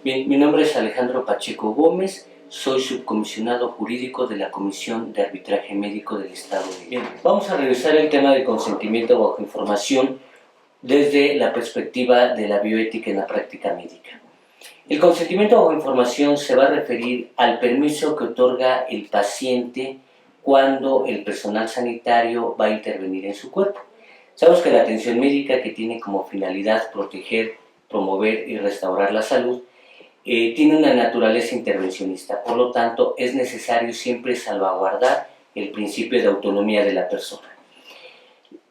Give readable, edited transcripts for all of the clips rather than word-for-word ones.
Bien, mi nombre es Alejandro Pacheco Gómez, soy subcomisionado jurídico de la Comisión de Arbitraje Médico del Estado de Bien, vamos a revisar el tema del consentimiento bajo información desde la perspectiva de la bioética en la práctica médica. El consentimiento bajo información se va a referir al permiso que otorga el paciente cuando el personal sanitario va a intervenir en su cuerpo. Sabemos que la atención médica, que tiene como finalidad proteger, promover y restaurar la salud, tiene una naturaleza intervencionista, por lo tanto es necesario siempre salvaguardar el principio de autonomía de la persona.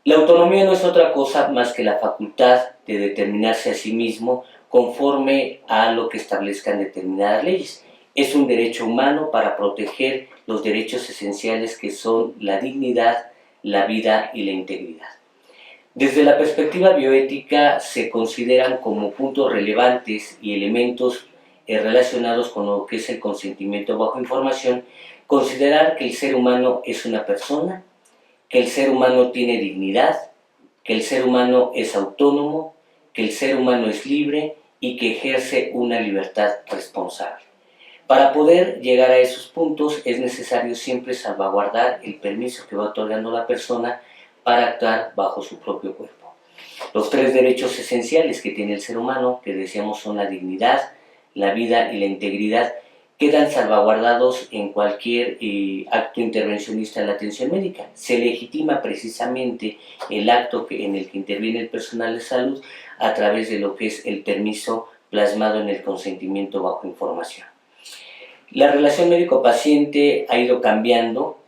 La autonomía no es otra cosa más que la facultad de determinarse a sí mismo conforme a lo que establezcan determinadas leyes. Es un derecho humano para proteger los derechos esenciales que son la dignidad, la vida y la integridad. Desde la perspectiva bioética se consideran como puntos relevantes y elementos relacionados con lo que es el consentimiento bajo información, considerar que el ser humano es una persona, que el ser humano tiene dignidad, que el ser humano es autónomo, que el ser humano es libre y que ejerce una libertad responsable. Para poder llegar a esos puntos es necesario siempre salvaguardar el permiso que va otorgando la persona para actuar bajo su propio cuerpo. Los tres derechos esenciales que tiene el ser humano, que decíamos son la dignidad, la vida y la integridad, quedan salvaguardados en cualquier acto intervencionista de la atención médica. Se legitima precisamente el acto en el que interviene el personal de salud a través de lo que es el permiso plasmado en el consentimiento bajo información. La relación médico-paciente ha ido cambiando,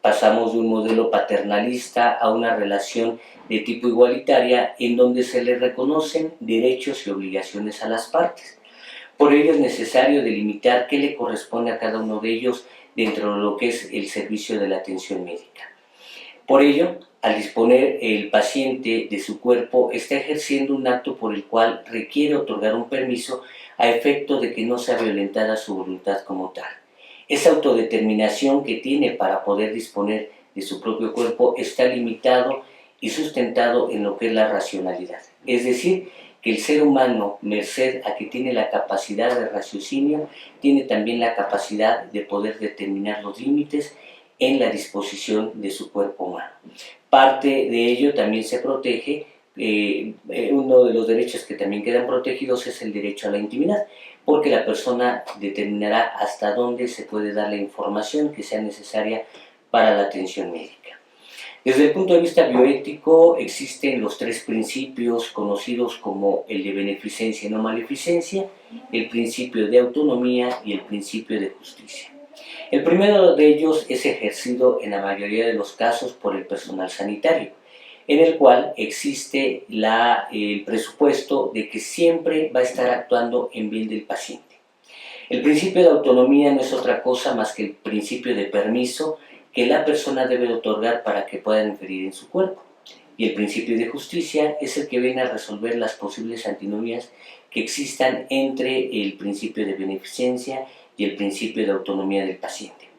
pasamos de un modelo paternalista a una relación de tipo igualitaria en donde se le reconocen derechos y obligaciones a las partes. Por ello es necesario delimitar qué le corresponde a cada uno de ellos dentro de lo que es el servicio de la atención médica. Por ello, al disponer el paciente de su cuerpo, está ejerciendo un acto por el cual requiere otorgar un permiso a efecto de que no sea violentada su voluntad como tal. Esa autodeterminación que tiene para poder disponer de su propio cuerpo está limitado y sustentado en lo que es la racionalidad. Es decir, que el ser humano, merced a que tiene la capacidad de raciocinio, tiene también la capacidad de poder determinar los límites en la disposición de su cuerpo humano. Parte de ello también se protege, uno de los derechos que también quedan protegidos es el derecho a la intimidad, porque la persona determinará hasta dónde se puede dar la información que sea necesaria para la atención médica. Desde el punto de vista bioético existen los tres principios conocidos como el de beneficencia y no maleficencia, el principio de autonomía y el principio de justicia. El primero de ellos es ejercido en la mayoría de los casos por el personal sanitario, en el cual existe el presupuesto de que siempre va a estar actuando en bien del paciente. El principio de autonomía no es otra cosa más que el principio de permiso que la persona debe otorgar para que pueda inferir en su cuerpo. Y el principio de justicia es el que viene a resolver las posibles antinomias que existan entre el principio de beneficencia y el principio de autonomía del paciente.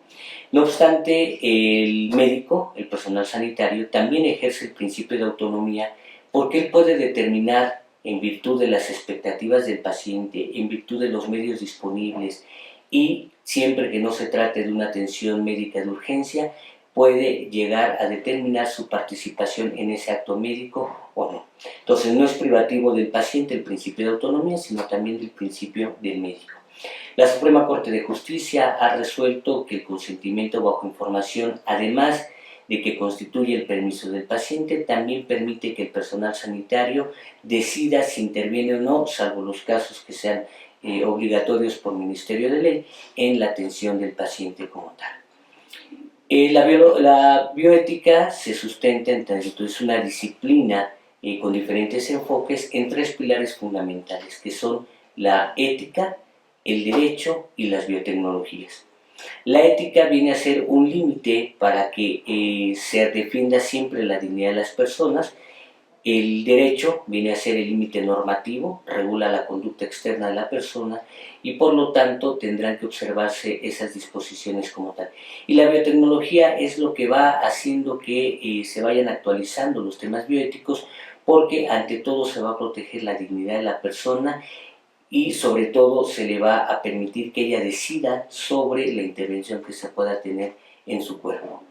No obstante, el médico, el personal sanitario, también ejerce el principio de autonomía porque él puede determinar, en virtud de las expectativas del paciente, en virtud de los medios disponibles y siempre que no se trate de una atención médica de urgencia, puede llegar a determinar su participación en ese acto médico o no. Entonces no es privativo del paciente el principio de autonomía, sino también del principio del médico. La Suprema Corte de Justicia ha resuelto que el consentimiento bajo información, además de que constituye el permiso del paciente, también permite que el personal sanitario decida si interviene o no, salvo los casos que sean obligatorios por Ministerio de Ley, en la atención del paciente como tal. La bioética se sustenta en tanto es una disciplina con diferentes enfoques en tres pilares fundamentales, que son la ética, el derecho y las biotecnologías. La ética viene a ser un límite para que se defienda siempre la dignidad de las personas. El derecho viene a ser el límite normativo, regula la conducta externa de la persona y por lo tanto tendrán que observarse esas disposiciones como tal. Y la biotecnología es lo que va haciendo que se vayan actualizando los temas bioéticos porque ante todo se va a proteger la dignidad de la persona y sobre todo se le va a permitir que ella decida sobre la intervención que se pueda tener en su cuerpo.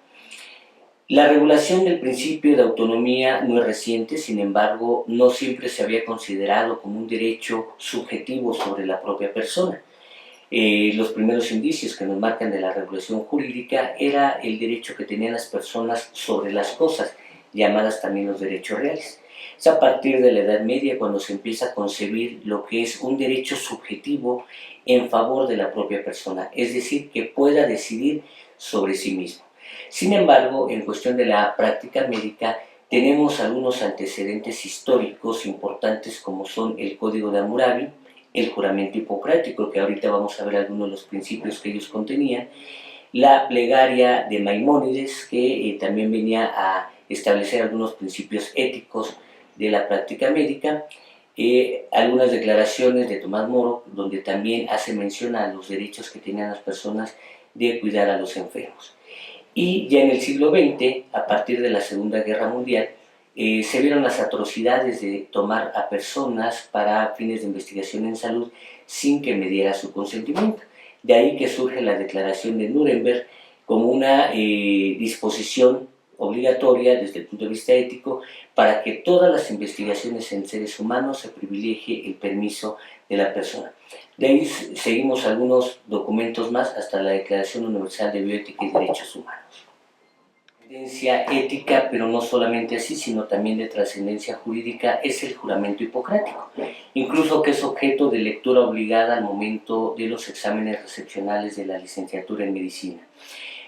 La regulación del principio de autonomía no es reciente, sin embargo, no siempre se había considerado como un derecho subjetivo sobre la propia persona. Los primeros indicios que nos marcan de la regulación jurídica era el derecho que tenían las personas sobre las cosas, llamadas también los derechos reales. Es a partir de la Edad Media cuando se empieza a concebir lo que es un derecho subjetivo en favor de la propia persona, es decir, que pueda decidir sobre sí mismo. Sin embargo, en cuestión de la práctica médica, tenemos algunos antecedentes históricos importantes como son el Código de Hammurabi, el juramento hipocrático, que ahorita vamos a ver algunos de los principios que ellos contenían, la plegaria de Maimónides, que también venía a establecer algunos principios éticos de la práctica médica, algunas declaraciones de Tomás Moro, donde también hace mención a los derechos que tenían las personas de cuidar a los enfermos. Y ya en el siglo XX, a partir de la Segunda Guerra Mundial, se vieron las atrocidades de tomar a personas para fines de investigación en salud sin que me diera su consentimiento. De ahí que surge la Declaración de Nuremberg como una disposición obligatoria desde el punto de vista ético para que todas las investigaciones en seres humanos se privilegie el permiso de la persona. De ahí seguimos algunos documentos más hasta la Declaración Universal de Bioética y Derechos Humanos. Tendencia ética, pero no solamente así, sino también de trascendencia jurídica, es el juramento hipocrático, incluso que es objeto de lectura obligada al momento de los exámenes recepcionales de la licenciatura en medicina.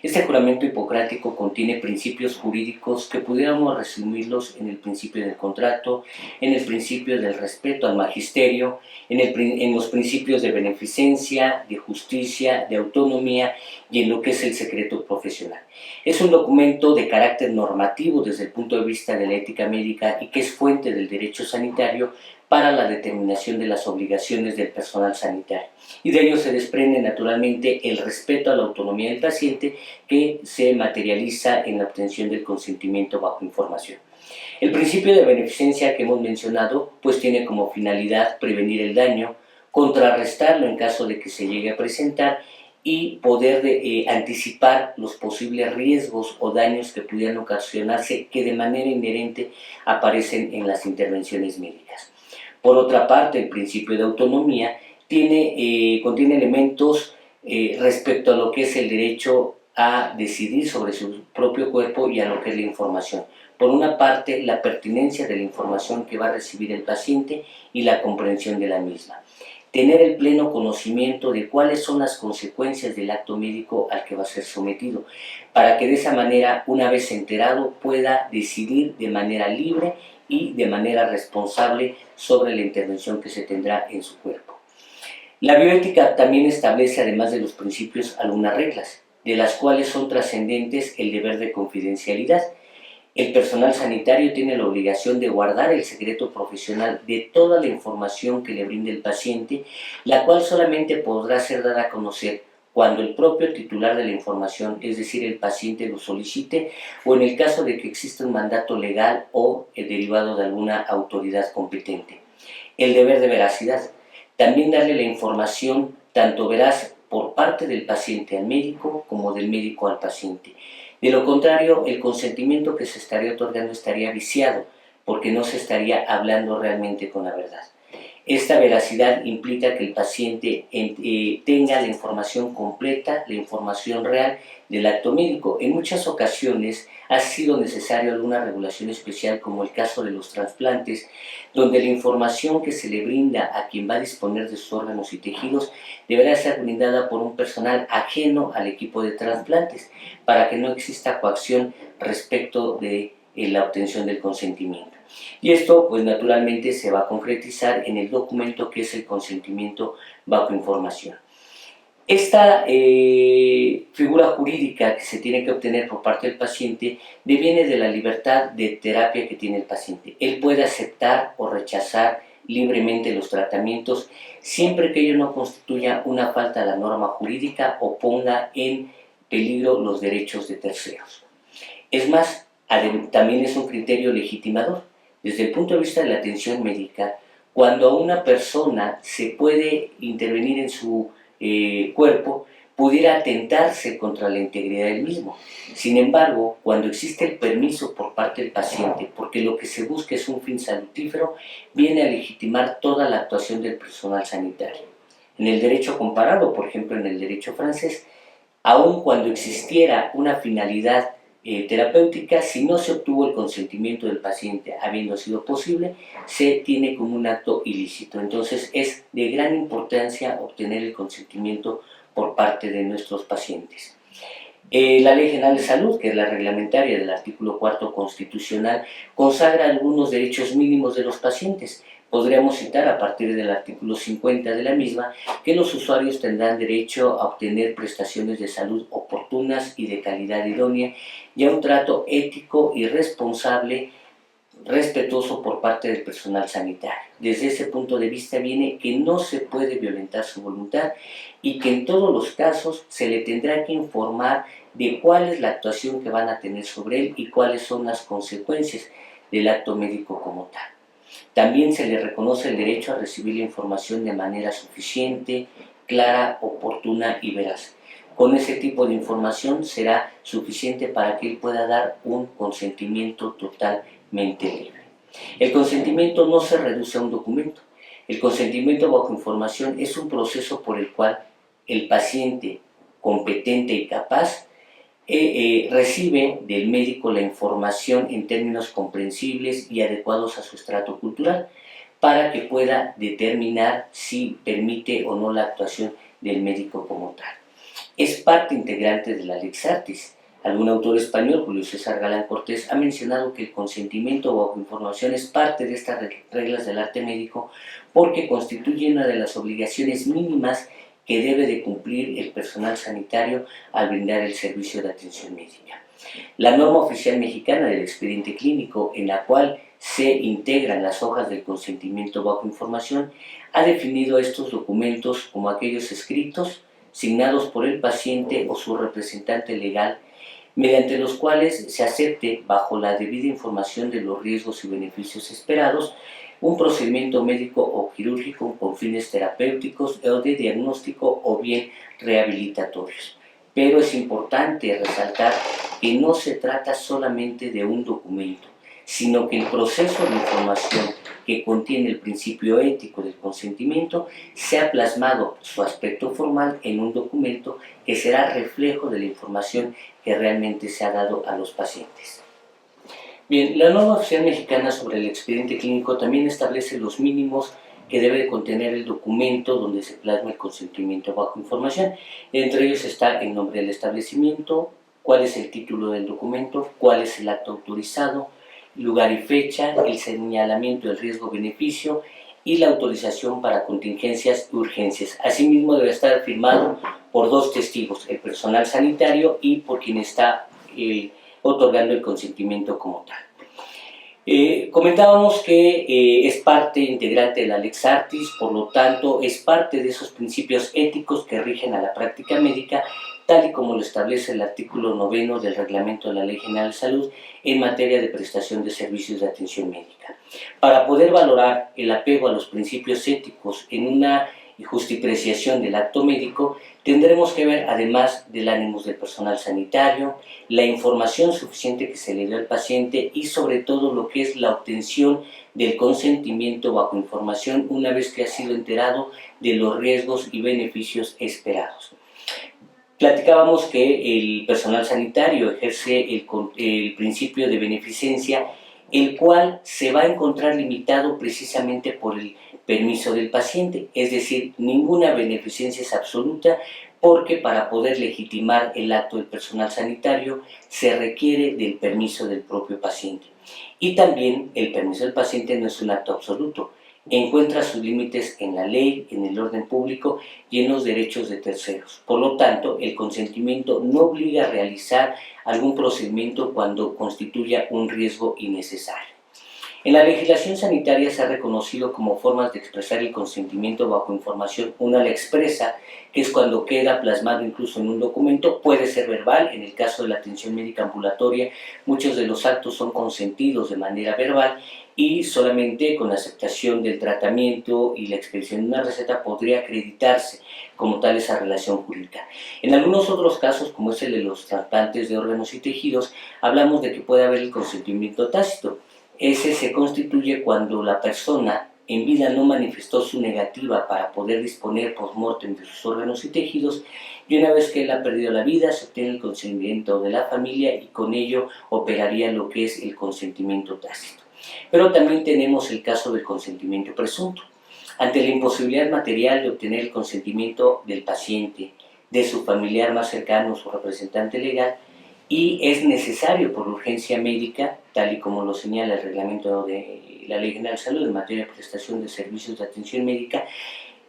Este juramento hipocrático contiene principios jurídicos que pudiéramos resumirlos en el principio del contrato, en el principio del respeto al magisterio, en los principios de beneficencia, de justicia, de autonomía y en lo que es el secreto profesional. Es un documento de carácter normativo desde el punto de vista de la ética médica y que es fuente del derecho sanitario para la determinación de las obligaciones del personal sanitario. Y de ello se desprende naturalmente el respeto a la autonomía del paciente que se materializa en la obtención del consentimiento bajo información. El principio de beneficencia que hemos mencionado pues tiene como finalidad prevenir el daño, contrarrestarlo en caso de que se llegue a presentar y poder anticipar los posibles riesgos o daños que pudieran ocasionarse que de manera inherente aparecen en las intervenciones médicas. Por otra parte, el principio de autonomía contiene elementos respecto a lo que es el derecho a decidir sobre su propio cuerpo y a lo que es la información. Por una parte, la pertinencia de la información que va a recibir el paciente y la comprensión de la misma. Tener el pleno conocimiento de cuáles son las consecuencias del acto médico al que va a ser sometido, para que de esa manera, una vez enterado, pueda decidir de manera libre y de manera responsable sobre la intervención que se tendrá en su cuerpo. La bioética también establece, además de los principios, algunas reglas, de las cuales son trascendentes el deber de confidencialidad. El personal sanitario tiene la obligación de guardar el secreto profesional de toda la información que le brinde el paciente, la cual solamente podrá ser dada a conocer cuando el propio titular de la información, es decir, el paciente, lo solicite, o en el caso de que exista un mandato legal o el derivado de alguna autoridad competente. El deber de veracidad. También darle la información tanto veraz por parte del paciente al médico como del médico al paciente. De lo contrario, el consentimiento que se estaría otorgando estaría viciado, porque no se estaría hablando realmente con la verdad. Esta veracidad implica que el paciente tenga la información completa, la información real del acto médico. En muchas ocasiones ha sido necesario alguna regulación especial, como el caso de los trasplantes, donde la información que se le brinda a quien va a disponer de sus órganos y tejidos deberá ser brindada por un personal ajeno al equipo de trasplantes, para que no exista coacción respecto de la obtención del consentimiento. Y esto, pues naturalmente, se va a concretizar en el documento que es el consentimiento bajo información. Esta figura jurídica que se tiene que obtener por parte del paciente deviene de la libertad de terapia que tiene el paciente. Él puede aceptar o rechazar libremente los tratamientos siempre que ello no constituya una falta a la norma jurídica o ponga en peligro los derechos de terceros. Es más, también es un criterio legitimador. Desde el punto de vista de la atención médica, cuando a una persona se puede intervenir en su cuerpo, pudiera atentarse contra la integridad del mismo. Sin embargo, cuando existe el permiso por parte del paciente, porque lo que se busca es un fin salutífero, viene a legitimar toda la actuación del personal sanitario. En el derecho comparado, por ejemplo en el derecho francés, aun cuando existiera una finalidad terapéutica, si no se obtuvo el consentimiento del paciente habiendo sido posible, se tiene como un acto ilícito. Entonces es de gran importancia obtener el consentimiento por parte de nuestros pacientes. La Ley General de Salud, que es la reglamentaria del artículo 4 constitucional, consagra algunos derechos mínimos de los pacientes. Podríamos citar a partir del artículo 50 de la misma que los usuarios tendrán derecho a obtener prestaciones de salud oportunas y de calidad idónea y a un trato ético y responsable, respetuoso por parte del personal sanitario. Desde ese punto de vista viene que no se puede violentar su voluntad y que en todos los casos se le tendrá que informar de cuál es la actuación que van a tener sobre él y cuáles son las consecuencias del acto médico como tal. También se le reconoce el derecho a recibir la información de manera suficiente, clara, oportuna y veraz. Con ese tipo de información será suficiente para que él pueda dar un consentimiento totalmente libre. El consentimiento no se reduce a un documento. El consentimiento bajo información es un proceso por el cual el paciente competente y capaz recibe del médico la información en términos comprensibles y adecuados a su estrato cultural para que pueda determinar si permite o no la actuación del médico como tal. Es parte integrante de la Lex Artis. Algún autor español, Julio César Galán Cortés, ha mencionado que el consentimiento bajo información es parte de estas reglas del arte médico porque constituye una de las obligaciones mínimas que debe de cumplir el personal sanitario al brindar el servicio de atención médica. La norma oficial mexicana del expediente clínico, en la cual se integran las hojas del consentimiento bajo información, ha definido estos documentos como aquellos escritos, signados por el paciente o su representante legal, mediante los cuales se acepte, bajo la debida información de los riesgos y beneficios esperados, un procedimiento médico o quirúrgico con fines terapéuticos o de diagnóstico o bien rehabilitatorios. Pero es importante resaltar que no se trata solamente de un documento, sino que el proceso de información que contiene el principio ético del consentimiento se ha plasmado su aspecto formal en un documento que será reflejo de la información que realmente se ha dado a los pacientes. Bien, la norma oficial mexicana sobre el expediente clínico también establece los mínimos que debe contener el documento donde se plasma el consentimiento bajo información. Entre ellos está el nombre del establecimiento, cuál es el título del documento, cuál es el acto autorizado, lugar y fecha, el señalamiento del riesgo-beneficio y la autorización para contingencias y urgencias. Asimismo debe estar firmado por dos testigos, el personal sanitario y por quien está otorgando el consentimiento como tal. Comentábamos que es parte integrante de la Lex Artis, por lo tanto es parte de esos principios éticos que rigen a la práctica médica, tal y como lo establece el artículo 9 del Reglamento de la Ley General de Salud en materia de prestación de servicios de atención médica. Para poder valorar el apego a los principios éticos en una justipreciación del acto médico, tendremos que ver, además del ánimo del personal sanitario, la información suficiente que se le dio al paciente y sobre todo lo que es la obtención del consentimiento bajo información una vez que ha sido enterado de los riesgos y beneficios esperados. Platicábamos que el personal sanitario ejerce el principio de beneficencia, el cual se va a encontrar limitado precisamente por el permiso del paciente, es decir, ninguna beneficencia es absoluta porque para poder legitimar el acto del personal sanitario se requiere del permiso del propio paciente. Y también el permiso del paciente no es un acto absoluto, encuentra sus límites en la ley, en el orden público y en los derechos de terceros. Por lo tanto, el consentimiento no obliga a realizar algún procedimiento cuando constituya un riesgo innecesario. En la legislación sanitaria se ha reconocido como formas de expresar el consentimiento bajo información una la expresa, que es cuando queda plasmado incluso en un documento, puede ser verbal. En el caso de la atención médica ambulatoria, muchos de los actos son consentidos de manera verbal y solamente con la aceptación del tratamiento y la expedición de una receta podría acreditarse como tal esa relación jurídica. En algunos otros casos, como es el de los trasplantes de órganos y tejidos, hablamos de que puede haber el consentimiento tácito. Ese se constituye cuando la persona en vida no manifestó su negativa para poder disponer post-mortem de sus órganos y tejidos, y una vez que él ha perdido la vida, se obtiene el consentimiento de la familia y con ello operaría lo que es el consentimiento tácito. Pero también tenemos el caso del consentimiento presunto. Ante la imposibilidad material de obtener el consentimiento del paciente, de su familiar más cercano, su representante legal, y es necesario por urgencia médica, tal y como lo señala el reglamento de la Ley General de Salud en materia de prestación de servicios de atención médica,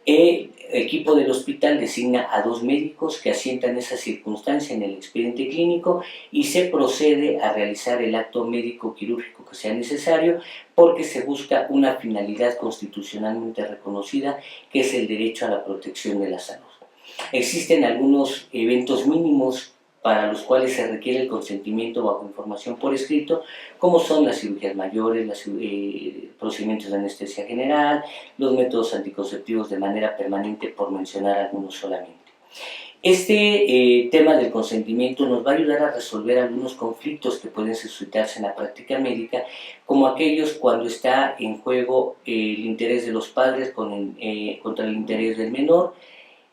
el equipo del hospital designa a 2 médicos que asientan esa circunstancia en el expediente clínico y se procede a realizar el acto médico quirúrgico que sea necesario, porque se busca una finalidad constitucionalmente reconocida, que es el derecho a la protección de la salud. Existen algunos eventos mínimos para los cuales se requiere el consentimiento bajo información por escrito, como son las cirugías mayores, los procedimientos de anestesia general, los métodos anticonceptivos de manera permanente, por mencionar algunos solamente. Este tema del consentimiento nos va a ayudar a resolver algunos conflictos que pueden suscitarse en la práctica médica, como aquellos cuando está en juego el interés de los padres contra el interés del menor,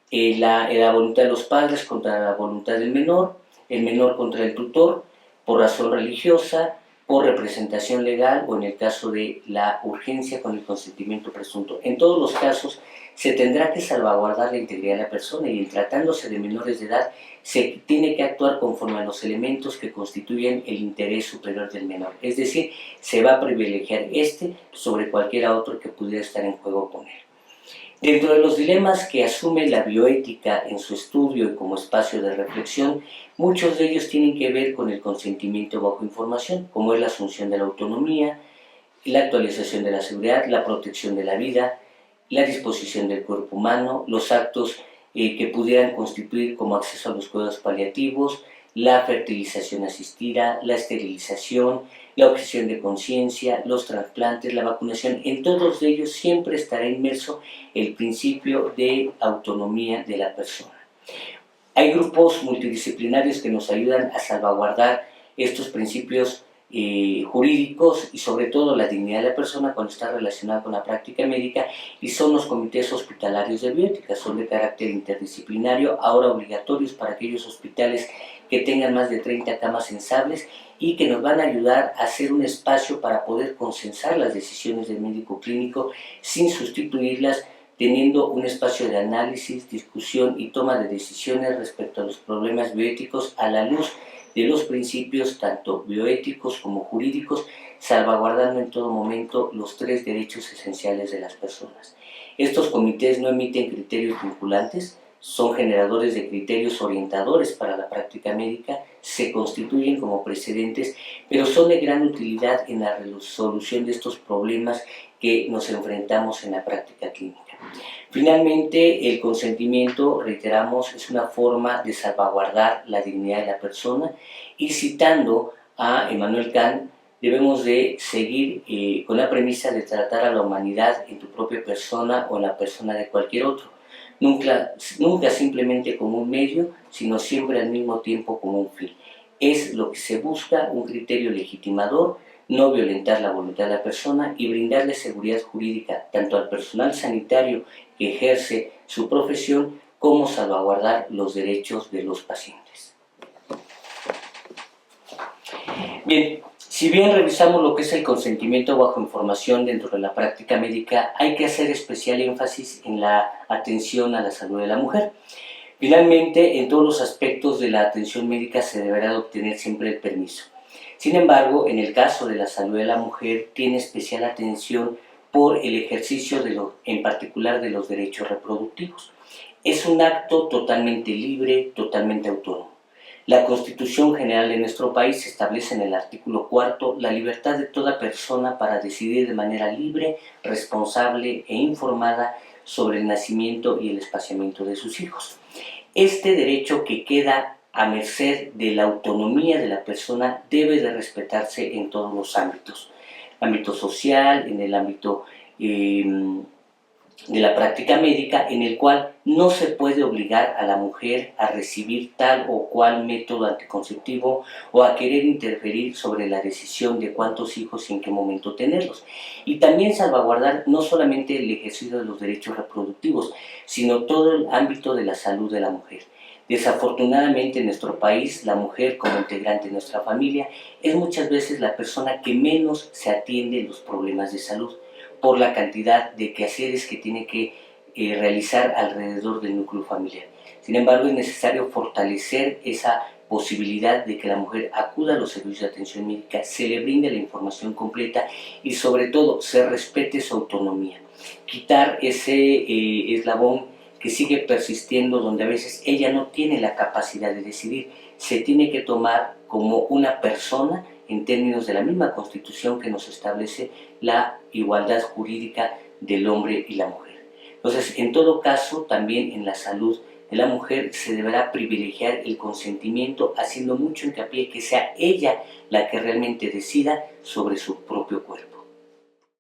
la voluntad de los padres contra la voluntad del menor, el menor contra el tutor, por razón religiosa, por representación legal o en el caso de la urgencia con el consentimiento presunto. En todos los casos se tendrá que salvaguardar la integridad de la persona y en tratándose de menores de edad se tiene que actuar conforme a los elementos que constituyen el interés superior del menor. Es decir, se va a privilegiar este sobre cualquier otro que pudiera estar en juego con él. Dentro de los dilemas que asume la bioética en su estudio y como espacio de reflexión, muchos de ellos tienen que ver con el consentimiento bajo información, como es la asunción de la autonomía, la actualización de la seguridad, la protección de la vida, la disposición del cuerpo humano, los actos que pudieran constituir como acceso a los cuidados paliativos, la fertilización asistida, la esterilización, la objeción de conciencia, los trasplantes, la vacunación. En todos ellos siempre estará inmerso el principio de autonomía de la persona. Hay grupos multidisciplinarios que nos ayudan a salvaguardar estos principios jurídicos y sobre todo la dignidad de la persona cuando está relacionada con la práctica médica, y son los comités hospitalarios de bioética. Son de carácter interdisciplinario, ahora obligatorios para aquellos hospitales que tengan más de 30 camas sensables y que nos van a ayudar a hacer un espacio para poder consensar las decisiones del médico clínico sin sustituirlas, teniendo un espacio de análisis, discusión y toma de decisiones respecto a los problemas bioéticos a la luz de los principios tanto bioéticos como jurídicos, salvaguardando en todo momento los 3 derechos esenciales de las personas. Estos comités no emiten criterios vinculantes, son generadores de criterios orientadores para la práctica médica, se constituyen como precedentes, pero son de gran utilidad en la resolución de estos problemas que nos enfrentamos en la práctica clínica. Finalmente, el consentimiento, reiteramos, es una forma de salvaguardar la dignidad de la persona, y citando a Immanuel Kant, debemos de seguir con la premisa de tratar a la humanidad en tu propia persona o en la persona de cualquier otro. Nunca simplemente como un medio, sino siempre al mismo tiempo como un fin. Es lo que se busca, un criterio legitimador, no violentar la voluntad de la persona y brindarle seguridad jurídica tanto al personal sanitario que ejerce su profesión como salvaguardar los derechos de los pacientes. Bien, si bien revisamos lo que es el consentimiento bajo información dentro de la práctica médica, hay que hacer especial énfasis en la atención a la salud de la mujer. Finalmente, en todos los aspectos de la atención médica se deberá de obtener siempre el permiso. Sin embargo, en el caso de la salud de la mujer, tiene especial atención por el ejercicio en particular de los derechos reproductivos. Es un acto totalmente libre, totalmente autónomo. La Constitución General de nuestro país establece en el artículo 4 la libertad de toda persona para decidir de manera libre, responsable e informada sobre el nacimiento y el espaciamiento de sus hijos. Este derecho, que queda a merced de la autonomía de la persona, debe de respetarse en todos los ámbitos. Ámbito social, en el ámbito de la práctica médica, en el cual no se puede obligar a la mujer a recibir tal o cual método anticonceptivo o a querer interferir sobre la decisión de cuántos hijos y en qué momento tenerlos. Y también salvaguardar no solamente el ejercicio de los derechos reproductivos, sino todo el ámbito de la salud de la mujer. Desafortunadamente en nuestro país, la mujer como integrante de nuestra familia es muchas veces la persona que menos se atiende en los problemas de salud, por la cantidad de quehaceres que tiene que realizar alrededor del núcleo familiar. Sin embargo, es necesario fortalecer esa posibilidad de que la mujer acuda a los servicios de atención médica, se le brinde la información completa y sobre todo se respete su autonomía. Quitar ese eslabón que sigue persistiendo, donde a veces ella no tiene la capacidad de decidir, se tiene que tomar como una persona en términos de la misma Constitución que nos establece la igualdad jurídica del hombre y la mujer. Entonces, en todo caso, también en la salud de la mujer se deberá privilegiar el consentimiento, haciendo mucho hincapié que sea ella la que realmente decida sobre su propio cuerpo.